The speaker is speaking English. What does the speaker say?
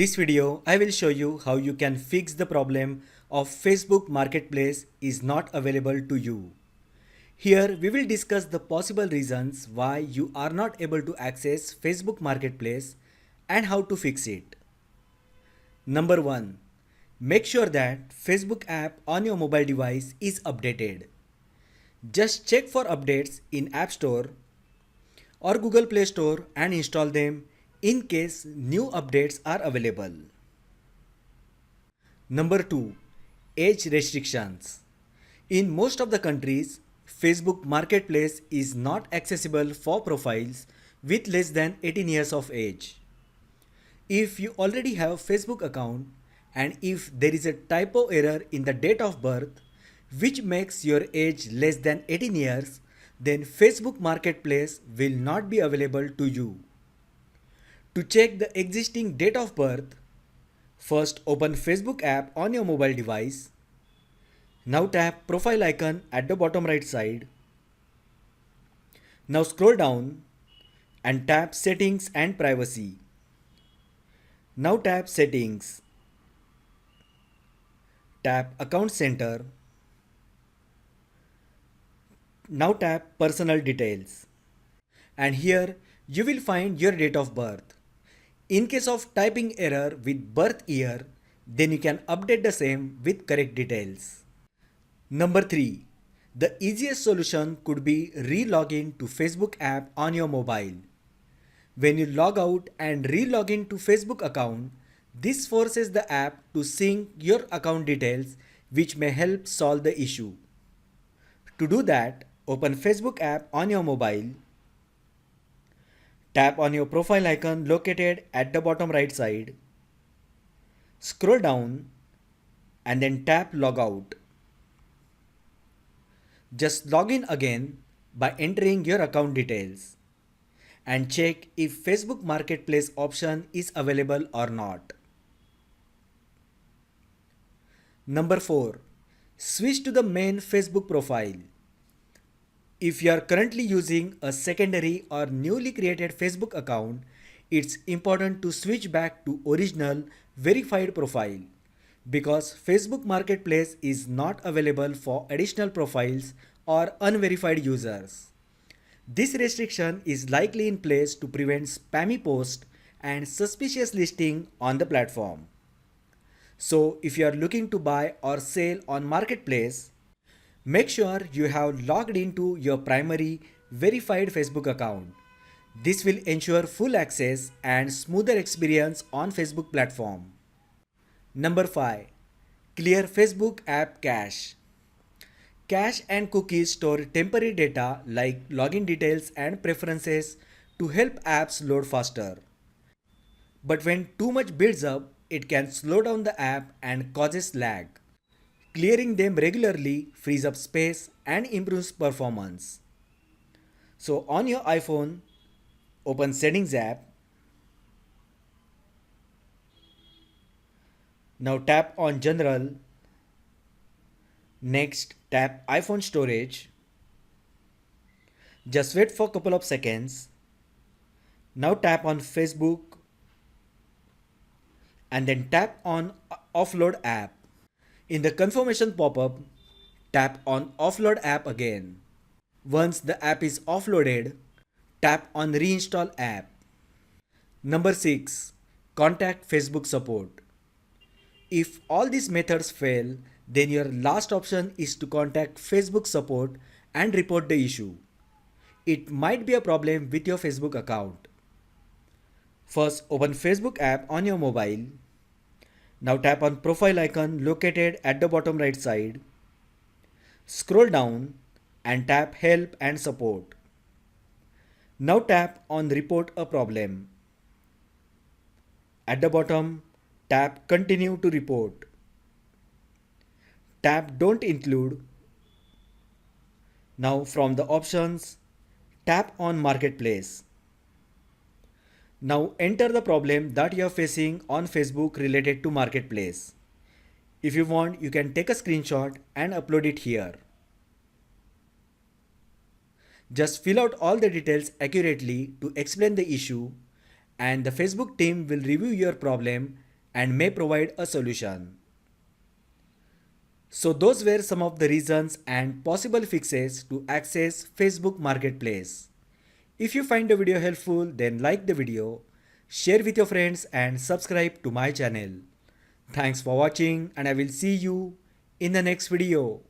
this video, I will show you how you can fix the problem of Facebook Marketplace is not available to you. Here, we will discuss the possible reasons why you are not able to access Facebook Marketplace and how to fix it. Number 1. Make sure that Facebook app on your mobile device is updated. Just check for updates in App Store or Google Play Store and install them in case new updates are available. Number 2. Age restrictions. In most of the countries, Facebook Marketplace is not accessible for profiles with less than 18 years of age. If you already have Facebook account and if there is a typo error in the date of birth which makes your age less than 18 years, then Facebook Marketplace will not be available to you. To check the existing date of birth, first open Facebook app on your mobile device. Now tap profile icon at the bottom right side. Now scroll down and tap settings and privacy. Now tap settings. Tap account center. Now tap personal details. And here you will find your date of birth. In case of typing error with birth year, then you can update the same with correct details. Number 3. The easiest solution could be re-login to Facebook app on your mobile. When you log out and re-log in to Facebook account, this forces the app to sync your account details, which may help solve the issue. To do that, open Facebook app on your mobile. Tap on your profile icon located at the bottom right side. Scroll down and then tap Logout. Just log in again by entering your account details and check if Facebook Marketplace option is available or not. Number 4. Switch to the main Facebook profile. If you are currently using a secondary or newly created Facebook account, it's important to switch back to original verified profile because Facebook Marketplace is not available for additional profiles or unverified users. This restriction is likely in place to prevent spammy posts and suspicious listing on the platform. So if you are looking to buy or sell on Marketplace, make sure you have logged into your primary verified Facebook account. This will ensure full access and smoother experience on Facebook platform. Number 5. Clear Facebook app cache. Cache and cookies store temporary data like login details and preferences to help apps load faster. But when too much builds up, it can slow down the app and causes lag. Clearing them regularly frees up space and improves performance. So on your iPhone, open Settings app. Now tap on General. Next, tap iPhone Storage. Just wait for a couple of seconds. Now tap on Facebook and then tap on Offload app. In the confirmation pop-up, tap on Offload app again. Once the app is offloaded, tap on Reinstall app. Number 6. Contact Facebook support. If all these methods fail, then your last option is to contact Facebook support and report the issue. It might be a problem with your Facebook account. First, open Facebook app on your mobile. Now tap on profile icon located at the bottom right side. Scroll down and tap Help and Support. Now tap on Report a problem. At the bottom, tap Continue to report. Tap Don't include. Now from the options, tap on Marketplace. Now enter the problem that you are facing on Facebook related to Marketplace. If you want, you can take a screenshot and upload it here. Just fill out all the details accurately to explain the issue, and the Facebook team will review your problem and may provide a solution. So those were some of the reasons and possible fixes to access Facebook Marketplace. If you find the video helpful, then like the video, share with your friends and subscribe to my channel. Thanks for watching and I will see you in the next video.